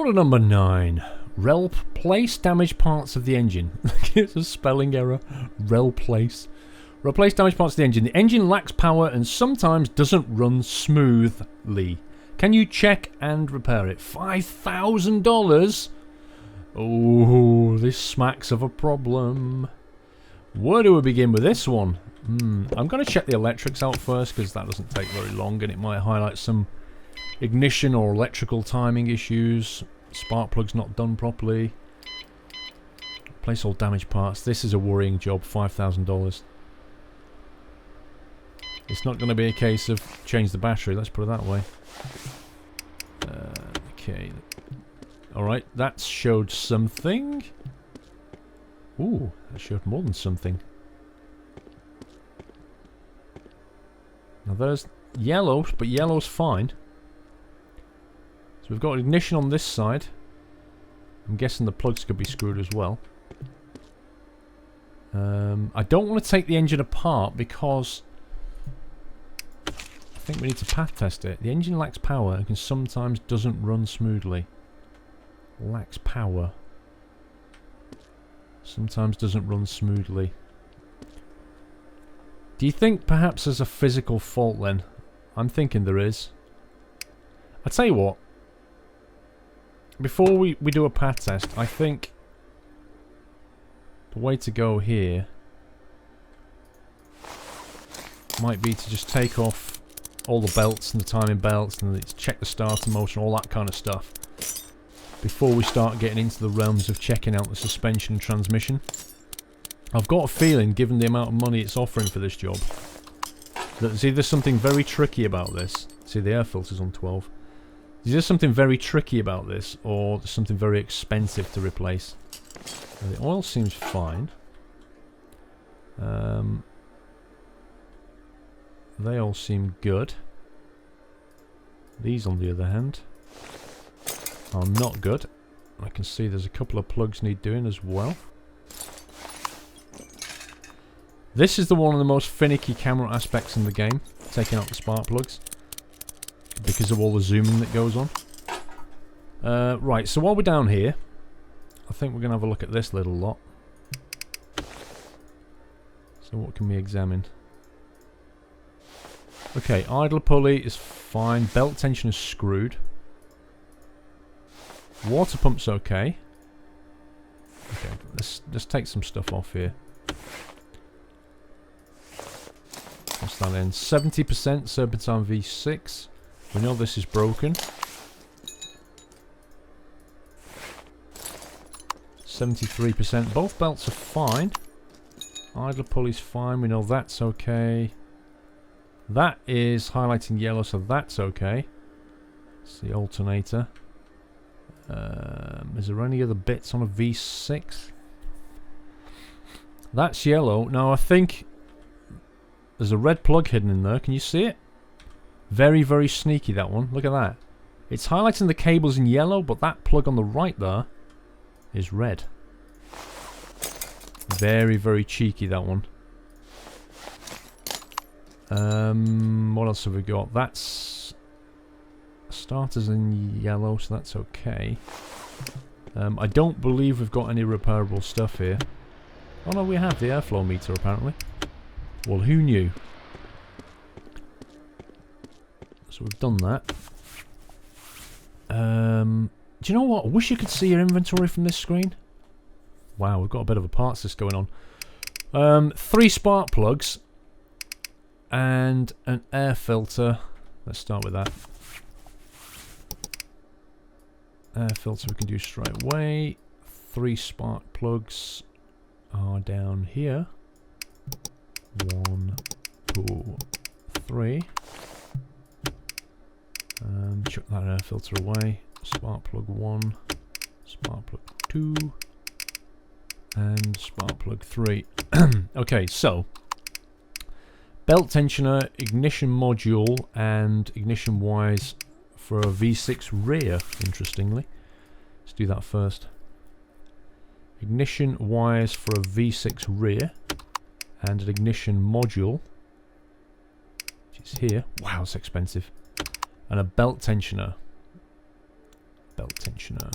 Order number 9. Replace damaged parts of the engine. It's a spelling error. Replace. Replace damaged parts of the engine. The engine lacks power and sometimes doesn't run smoothly. Can you check and repair it? $5,000? Oh, this smacks of a problem. Where do we begin with this one? I'm going to check the electrics out first because that doesn't take very long and it might highlight some ignition or electrical timing issues. Spark plug's not done properly. Replace all damaged parts. This is a worrying job. $5,000. It's not going to be a case of change the battery, let's put it that way. Okay. Alright, that showed something. Ooh, that showed more than something. Now there's yellow, but yellow's fine. So we've got ignition on this side. I'm guessing the plugs could be screwed as well. I don't want to take the engine apart because I think we need to path test it. The engine lacks power and can sometimes doesn't run smoothly. Lacks power. Sometimes doesn't run smoothly. Do you think perhaps there's a physical fault then? I'm thinking there is. I tell you what. Before we do a path test, I think the way to go here might be to just take off all the belts and the timing belts and check the starter motor and all that kind of stuff before we start getting into the realms of checking out the suspension and transmission. I've got a feeling, given the amount of money it's offering for this job, that there's either something very tricky about this. See, the air filter's on 12. There's either something very tricky about this, or there's something very expensive to replace. Now, the oil seems fine. They all seem good. These, on the other hand, are not good. I can see there's a couple of plugs need doing as well. This is the one of the most finicky camera aspects in the game, taking out the spark plugs, because of all the zooming that goes on. Right, so while we're down here, I think we're going to have a look at this little lot. So what can we examine? Okay, idler pulley is fine, belt tension is screwed. Water pump's okay. Okay, let's take some stuff off here. What's that in? 70% serpentine V6. We know this is broken. 73%. Both belts are fine. Idler pulley's fine. We know that's okay. That is highlighting yellow, so that's okay. It's the alternator. Is there any other bits on a V6? That's yellow. Now I think there's a red plug hidden in there. Can you see it? Very, very sneaky, that one. Look at that. It's highlighting the cables in yellow, but that plug on the right there is red. Very, very cheeky, that one. What else have we got? That's starters in yellow, so that's okay. I don't believe we've got any repairable stuff here. Oh no, we have the airflow meter apparently. Well, who knew? So we've done that. Do you know what? I wish you could see your inventory from this screen. Wow, we've got a bit of a parts list going on. 3 spark plugs and an air filter. Let's start with that. Air filter we can do straight away. 3 spark plugs are down here. 1, 2, 3. Chuck that air filter away. Spark plug 1, spark plug 2, and spark plug 3. Okay, so belt tensioner, ignition module, and ignition wires for a V6 rear, interestingly. Let's do that first. Ignition wires for a V6 rear, and an ignition module, which is here. Wow, it's expensive. And a belt tensioner. Belt tensioner.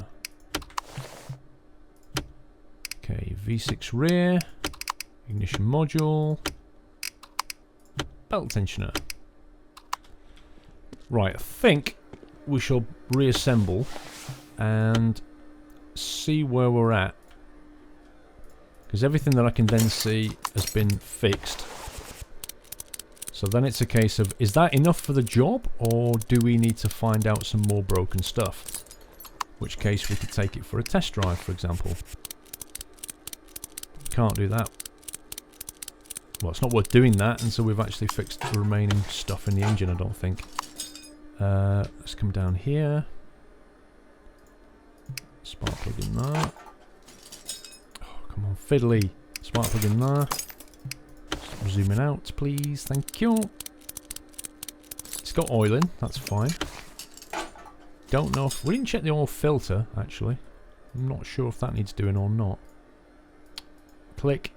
Okay, V6 rear. Ignition module. Belt tensioner. Right, I think we shall reassemble and see where we're at. Because everything that I can then see has been fixed. So then it's a case of, is that enough for the job? Or do we need to find out some more broken stuff? In which case we could take it for a test drive, for example. Can't do that. Well, it's not worth doing that until we've actually fixed the remaining stuff in the engine, I don't think. Let's come down here. Spark plug in there. Oh, come on, fiddly. Spark plug in there. Stop zooming out, please. Thank you. It's got oil in. That's fine. Don't know if... We didn't check the oil filter, actually. I'm not sure if that needs doing or not. Click.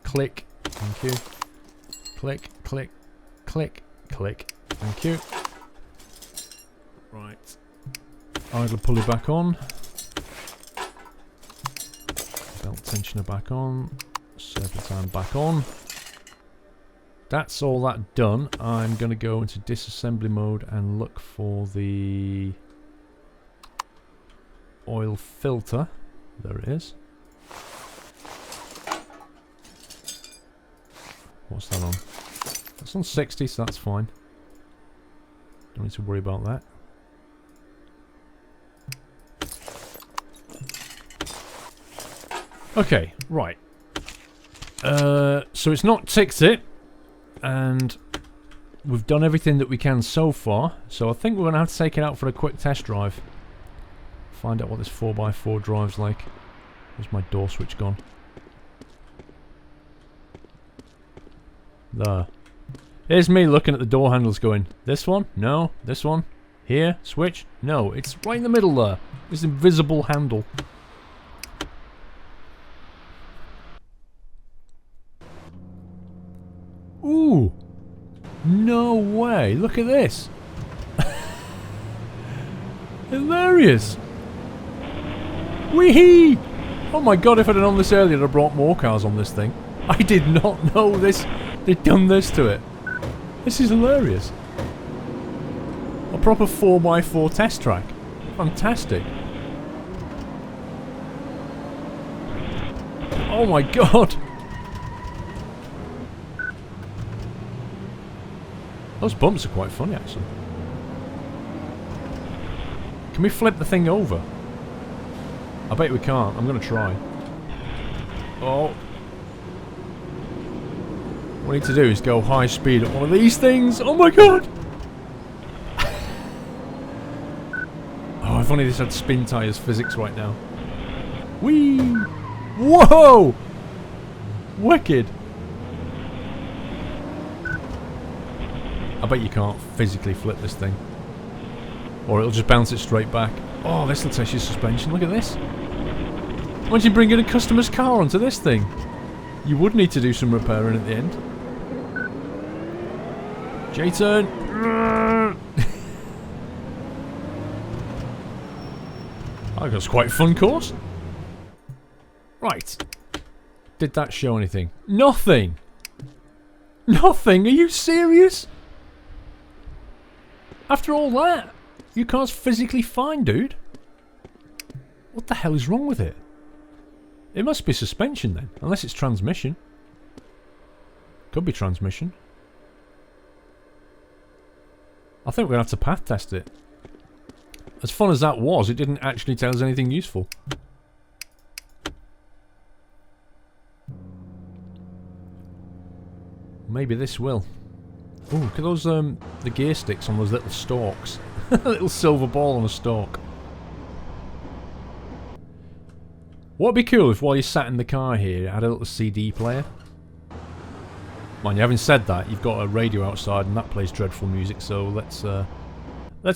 Click. Thank you. Click. Click. Click. Click. Thank you. Right. Idler pulley back on. Belt tensioner back on. Serpentine back on. That's all that done. I'm going to go into disassembly mode and look for the oil filter. There it is. What's that on? That's on 60, so that's fine. Don't need to worry about that. Okay, right. So it's not ticked it, and we've done everything that we can so far. So I think we're going to have to take it out for a quick test drive. Find out what this 4x4 drive's like. Where's my door switch gone? There. Here's me looking at the door handles going, this one? No. This one? Here? Switch? No. It's right in the middle there. This invisible handle. Ooh! No way! Look at this! Hilarious! Wee-hee! Oh my god, if I'd have known this earlier, I'd have brought more cars on this thing. I did not know this. They'd done this to it. This is hilarious. A proper 4x4 test track. Fantastic. Oh my god! Those bumps are quite funny, actually. Can we flip the thing over? I bet we can't. I'm going to try. Oh. What I need to do is go high speed at one of these things. Oh my god! Oh, if only this had spin tyres physics right now. Whee! Whoa! Wicked! I bet you can't physically flip this thing. Or it'll just bounce it straight back. Oh, this will test your suspension. Look at this. Imagine bringing a customer's car onto this thing. You would need to do some repairing at the end. J-turn. I think that's quite a fun course. Right. Did that show anything? Nothing! Nothing? Are you serious? After all that? Your car's physically fine, dude. What the hell is wrong with it? It must be suspension then, unless it's transmission. Could be transmission. I think we're going to have to path test it. As fun as that was, it didn't actually tell us anything useful. Maybe this will. Oh, look at those, the gear sticks on those little stalks. A little silver ball on a stalk. What'd be cool if while you sat in the car here, it had a little CD player? Mind you, having said that, you've got a radio outside and that plays dreadful music, so let's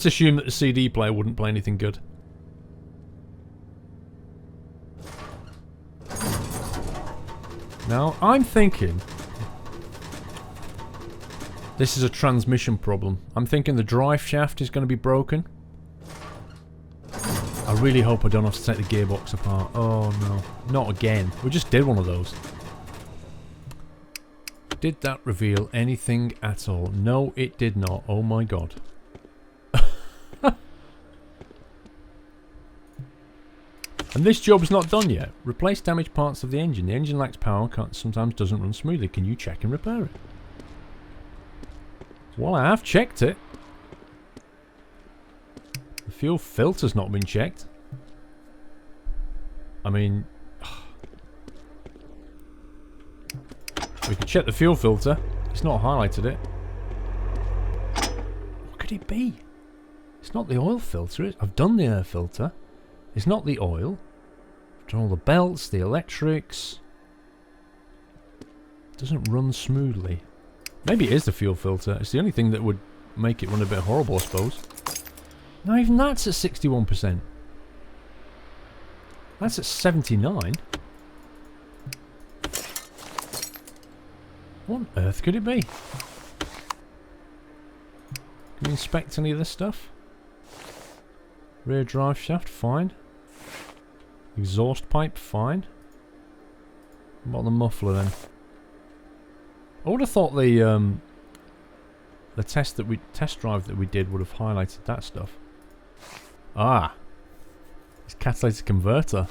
assume that the CD player wouldn't play anything good. Now, I'm thinking this is a transmission problem. I'm thinking the drive shaft is going to be broken. I really hope I don't have to take the gearbox apart. Oh no, not again. We just did one of those. Did that reveal anything at all? No, it did not. Oh my god. And this job's not done yet. Replace damaged parts of the engine. The engine lacks power, sometimes doesn't run smoothly. Can you check and repair it? Well, I have checked it. The fuel filter's not been checked. I mean... we could check the fuel filter. It's not highlighted it. What could it be? It's not the oil filter. I've done the air filter. It's not the oil. I've done all the belts, the electrics. It doesn't run smoothly. Maybe it is the fuel filter. It's the only thing that would make it run a bit horrible, I suppose. No, even that's at 61%. That's at 79. What on earth could it be? Can we inspect any of this stuff? Rear drive shaft, fine. Exhaust pipe, fine. What about the muffler then? I would have thought the test drive that we did would have highlighted that stuff. Ah, it's catalytic converter.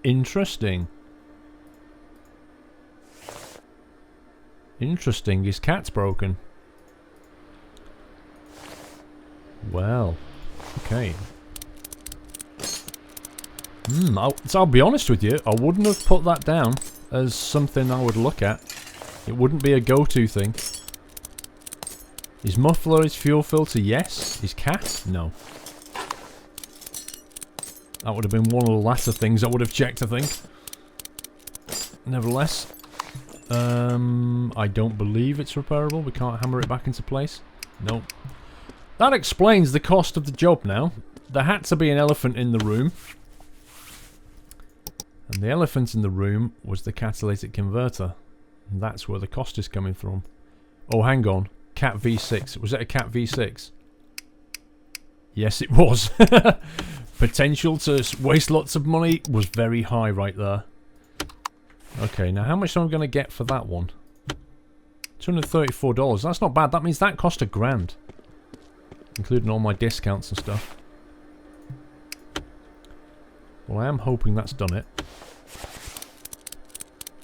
Interesting. Interesting. His cat's broken. Well, okay. I'll be honest with you, I wouldn't have put that down as something I would look at. It wouldn't be a go-to thing. His muffler, his fuel filter, yes. His cat, no. That would have been one of the latter things I would have checked, I think. Nevertheless, I don't believe it's repairable. We can't hammer it back into place. Nope. That explains the cost of the job now. There had to be an elephant in the room. And the elephant in the room was the catalytic converter. And that's where the cost is coming from. Oh, hang on. Cat V6. Was it a Cat V6? Yes, it was. Potential to waste lots of money was very high right there. Okay, now how much am I going to get for that one? $234. That's not bad. That means that cost $1,000. Including all my discounts and stuff. Well, I am hoping that's done it.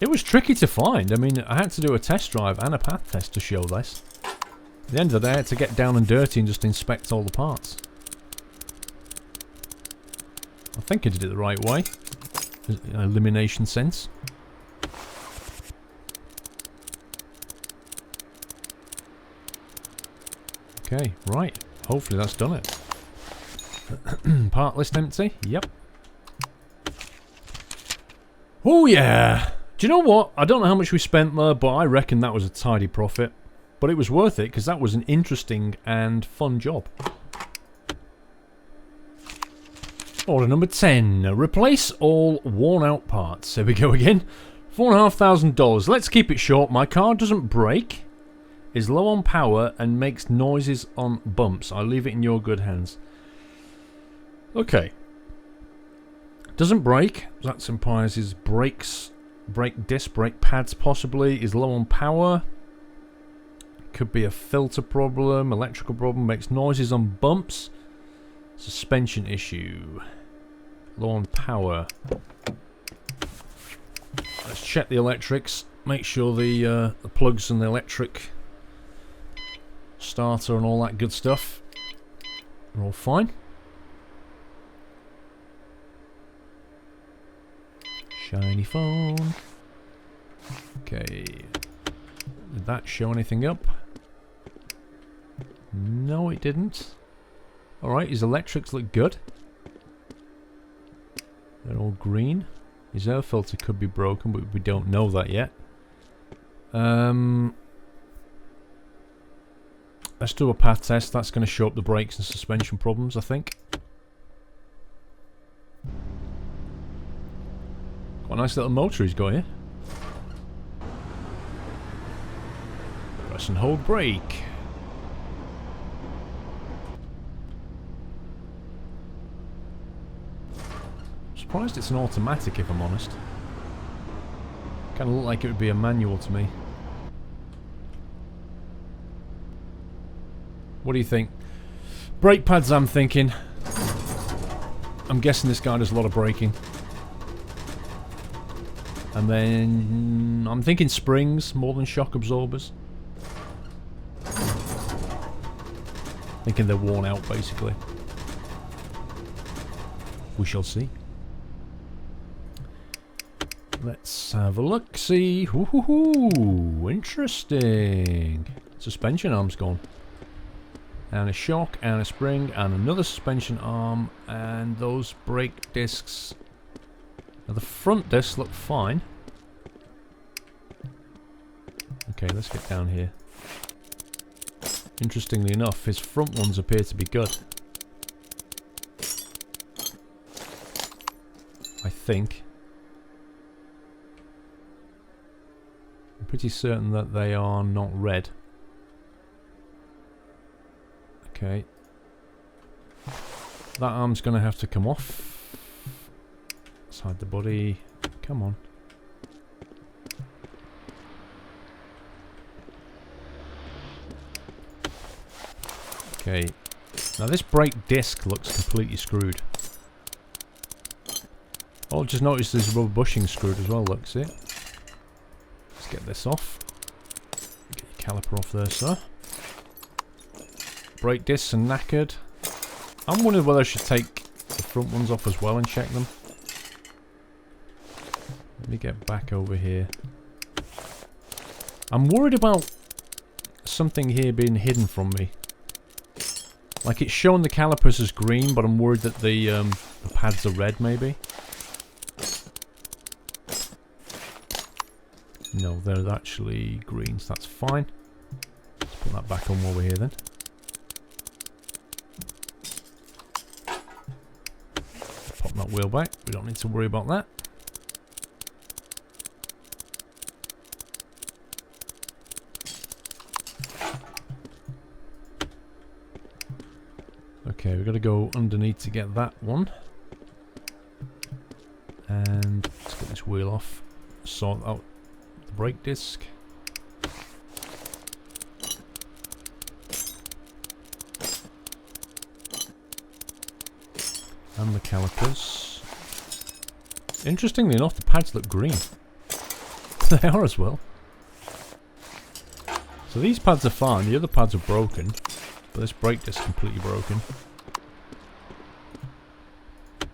It was tricky to find. I mean, I had to do a test drive and a path test to show this. At the end of the day, I had to get down and dirty and just inspect all the parts. I think I did it the right way. In an elimination sense. Okay, right. Hopefully that's done it. Part list empty? Yep. Oh yeah! Do you know what? I don't know how much we spent there, but I reckon that was a tidy profit. But it was worth it, because that was an interesting and fun job. Order number 10. Replace all worn out parts. Here we go again. $4,500. Let's keep it short. My car doesn't brake, is low on power, and makes noises on bumps. I leave it in your good hands. Okay. Doesn't brake. That implies his brakes, brake disc, brake pads possibly. Is low on power. Could be a filter problem, electrical problem. Makes noises on bumps. Suspension issue. Low on power. Let's check the electrics. Make sure the plugs and the electric starter and all that good stuff are all fine. Shiny phone. Okay. Did that show anything up? No, it didn't. Alright, his electrics look good. They're all green. His air filter could be broken, but we don't know that yet. Let's do a path test. That's going to show up the brakes and suspension problems, I think. Quite a nice little motor he's got here. Press and hold brake. Surprised it's an automatic, if I'm honest. Kind of look like it would be a manual to me. What do you think? Brake pads, I'm thinking. I'm guessing this guy does a lot of braking. And then I'm thinking springs more than shock absorbers. Thinking they're worn out, basically. We shall see. Let's have a look. See. Ooh, interesting. Suspension arm's gone. And a shock, and a spring, and another suspension arm, and those brake discs. Now the front discs look fine. Okay, let's get down here. Interestingly enough, his front ones appear to be good. I think. I'm pretty certain that they are not red. Okay. That arm's going to have to come off. Let's hide the body. Come on. Okay. Now this brake disc looks completely screwed. Oh, just noticed there's rubber bushing screwed as well, look, see it? Let's get this off. Get your caliper off there, sir. Brake discs are knackered. I'm wondering whether I should take the front ones off as well and check them. Let me get back over here. I'm worried about something here being hidden from me. Like it's showing the calipers as green, but I'm worried that the pads are red maybe. No, they're actually green, so that's fine. Let's put that back on while we're here then. Pop that wheel back. We don't need to worry about that. Okay, we've got to go underneath to get that one. And let's get this wheel off. Sort out the brake disc. And the calipers. Interestingly enough, the pads look green. They are as well. So these pads are fine, the other pads are broken. But this brake disc is completely broken. I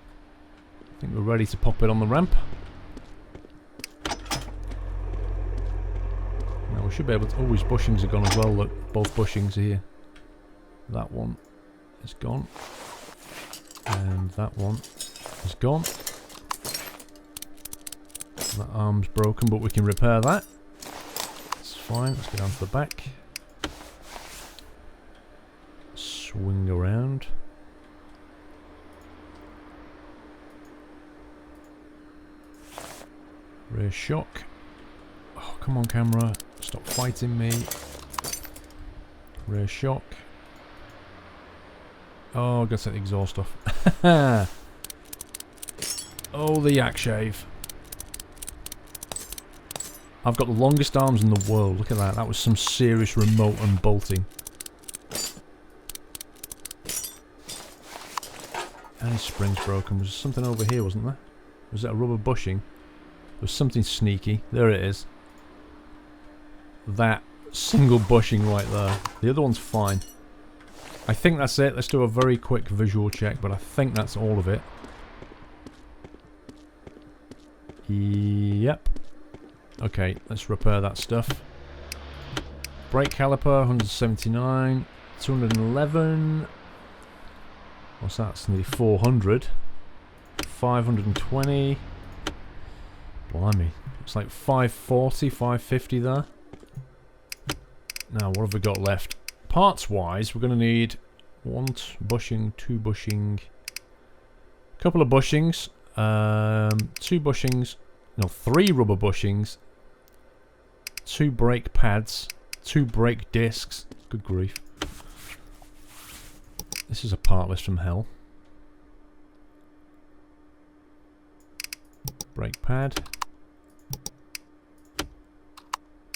think we're ready to pop it on the ramp. Now we should be able to... Oh, his bushings are gone as well. Look, both bushings are here. That one is gone. And that one is gone. That arm's broken, but we can repair that. It's fine. Let's go down to the back. Swing around. Rear shock. Oh, come on, camera. Stop fighting me. Rear shock. Oh, I've got to take the exhaust off. Oh, the yak shave. I've got the longest arms in the world. Look at that. That was some serious remote unbolting. And his spring's broken. Was there something over here, wasn't there? Was it a rubber bushing? There was something sneaky. There it is. That single bushing right there. The other one's fine. I think that's it. Let's do a very quick visual check, but I think that's all of it. Yep. Okay, let's repair that stuff. Brake caliper, 179. 211. What's that? It's nearly 400. 520. Blimey. It's like 540, 550 there. Now, what have we got left? Parts-wise, we're going to need one bushing, two bushing, couple of bushings, two bushings, no, three rubber bushings, two brake pads, two brake discs. Good grief. This is a part list from hell. Brake pad.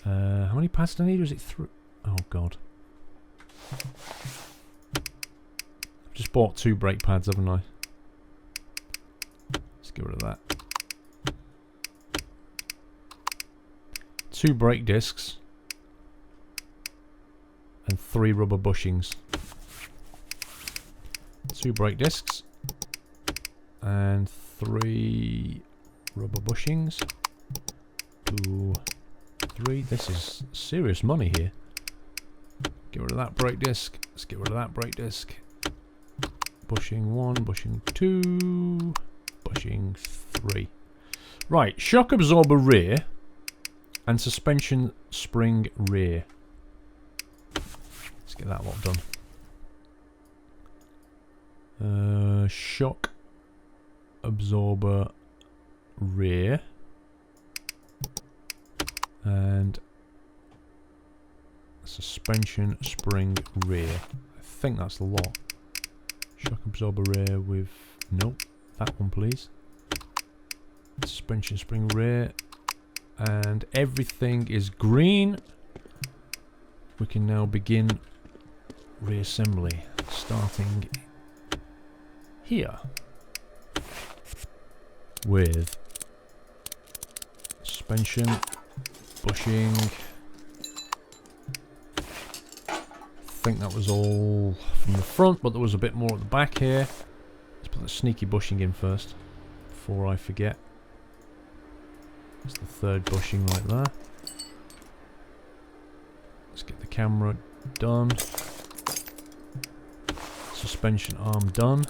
How many pads do I need? Or is it 3? Oh god. I've just bought 2 brake pads, haven't I? Let's get rid of that. 2 brake discs. And 3 rubber bushings. 2 brake discs. And 3 rubber bushings. 2, 3. This is serious money here. Get rid of that brake disc. Let's get rid of that brake disc. Bushing 1, bushing 2, bushing 3. Right, shock absorber rear and suspension spring rear. Let's get that lot done. Shock absorber rear and suspension spring rear. I think that's the lot. Shock absorber rear with... Nope, that one please. Suspension spring rear. And everything is green. We can now begin reassembly. Starting here. With suspension, bushing. I think that was all from the front, but there was a bit more at the back here. Let's put the sneaky bushing in first, before I forget. That's the 3rd bushing right there. Let's get the camera done. Suspension arm done.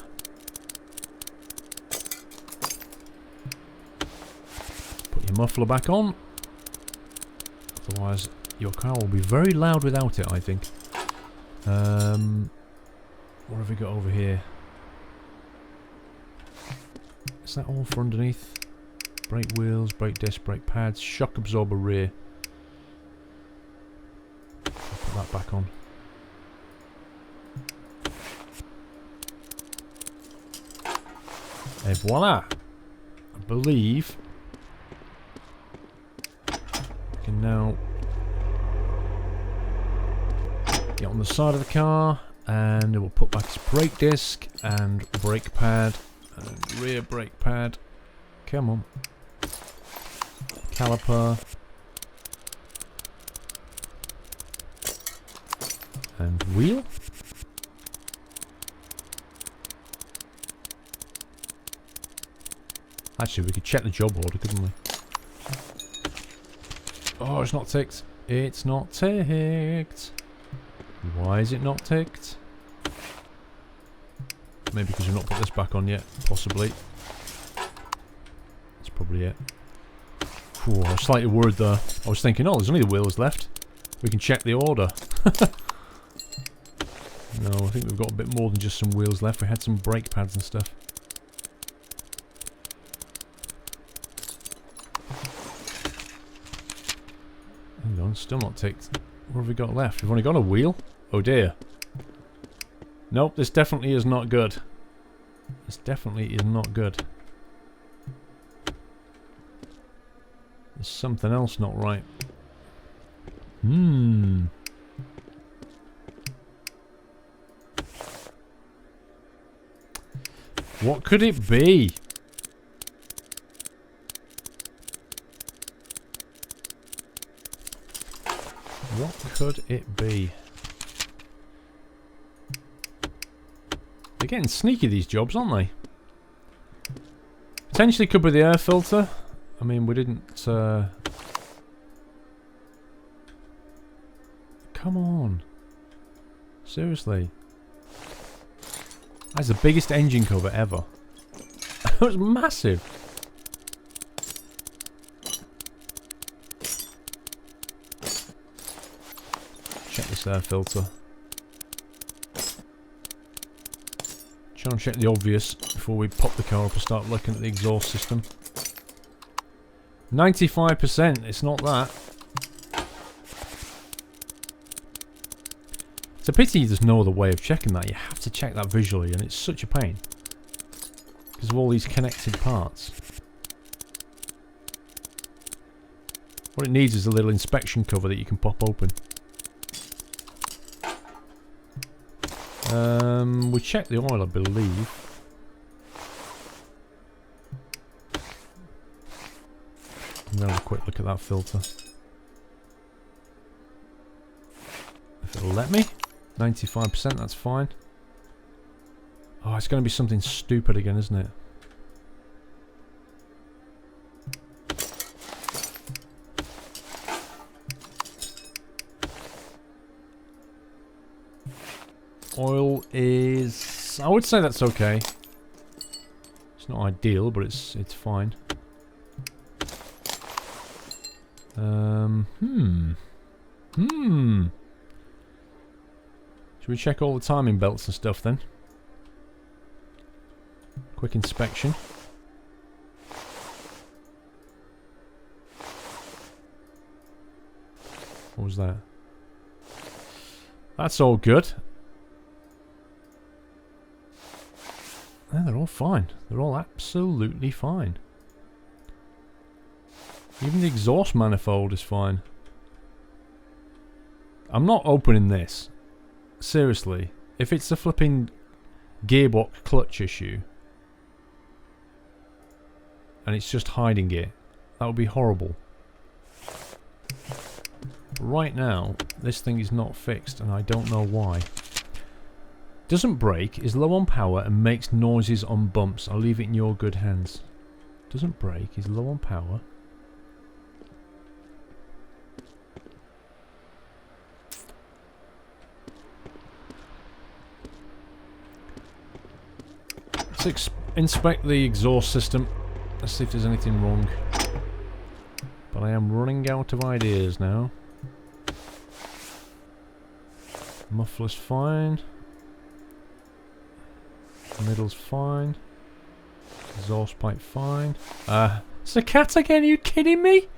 Put your muffler back on. Otherwise, your car will be very loud without it, I think. What have we got over here? Is that all for underneath? Brake wheels, brake disc, brake pads, shock absorber rear. I'll put that back on. And voila! I believe I can now get on the side of the car and we'll put back its brake disc and brake pad and rear brake pad. Come on. Caliper. And wheel. Actually, we could check the job order, couldn't we? Oh, it's not ticked. It's not ticked. Why is it not ticked? Maybe because we've not put this back on yet. Possibly. That's probably it. Ooh, I was slightly worried there. I was thinking, oh, there's only the wheels left. We can check the order. No, I think we've got a bit more than just some wheels left. We had some brake pads and stuff. Hang on, still not ticked. What have we got left? We've only got a wheel? Oh dear. Nope, this definitely is not good. This definitely is not good. There's something else not right. What could it be? What could it be? They're getting sneaky, these jobs, aren't they? Potentially could be the air filter. I mean, we didn't... Come on. Seriously. That's the biggest engine cover ever. It was massive. Check this air filter. Try and check the obvious before we pop the car up and start looking at the exhaust system. 95%, it's not that. It's a pity there's no other way of checking that. You have to check that visually, and it's such a pain. Because of all these connected parts. What it needs is a little inspection cover that you can pop open. We checked the oil, I believe. I'm going to have a quick look at that filter. If it'll let me. 95%, that's fine. Oh, it's going to be something stupid again, isn't it? Oil is... I would say that's okay. It's not ideal, but it's fine. Should we check all the timing belts and stuff then? Quick inspection. What was that? That's all good. Yeah, they're all fine. They're all absolutely fine. Even the exhaust manifold is fine. I'm not opening this. Seriously. If it's a flipping gearbox clutch issue and it's just hiding it, that would be horrible. Right now, this thing is not fixed and I don't know why. Doesn't brake, is low on power and makes noises on bumps. I'll leave it in your good hands. Doesn't brake, is low on power. Let's inspect the exhaust system. Let's see if there's anything wrong. But I am running out of ideas now. Muffler's fine. Middle's fine. Exhaust pipe fine. It's the cat again, are you kidding me?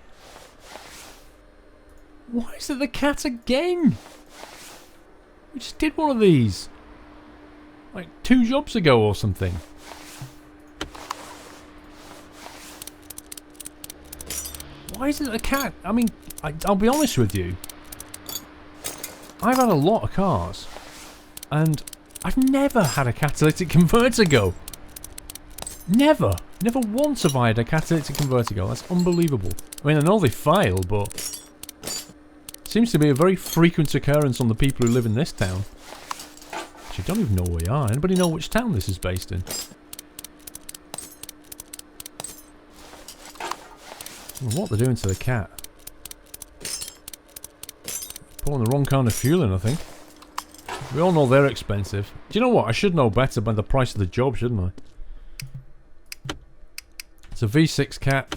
Why is it the cat again? We just did one of these like 2 jobs ago or something. Why is it the cat? I mean, I'll be honest with you. I've had a lot of cars and I've never had a catalytic converter go. Never. Never once have I had a catalytic converter go. That's unbelievable. I mean, I know they fail, but it seems to be a very frequent occurrence on the people who live in this town. Actually, I don't even know where we are. Anybody know which town this is based in? What they're doing to the cat. Pulling the wrong kind of fuel in, I think. We all know they're expensive. Do you know what? I should know better by the price of the job, shouldn't I? It's a V6 cat.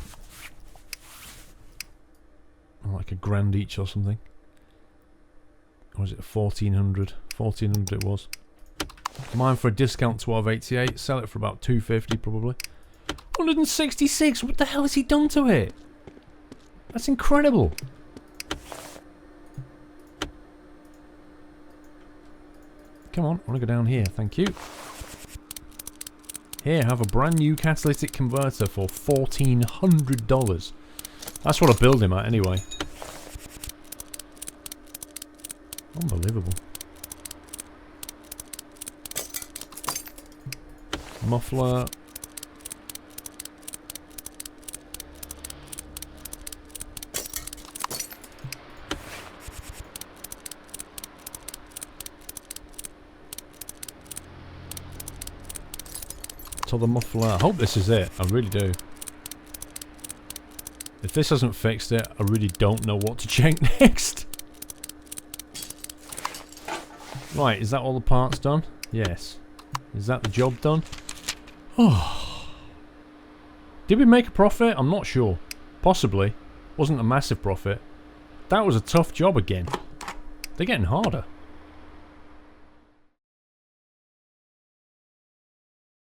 Like $1,000 each or something. Or was it 1,400? 1,400 it was. Mine for a discount 1288. Sell it for about 250 probably. 166. What the hell has he done to it? That's incredible. Come on, I want to go down here, thank you. Here, have a brand new catalytic converter for $1,400. That's what I build him at anyway. Unbelievable. Muffler. To the muffler. I hope this is it. I really do. If this hasn't fixed it, I really don't know what to check next. Right, is that all the parts done? Yes. Is that the job done? Oh. Did we make a profit? I'm not sure. Possibly. Wasn't a massive profit. That was a tough job again. They're getting harder.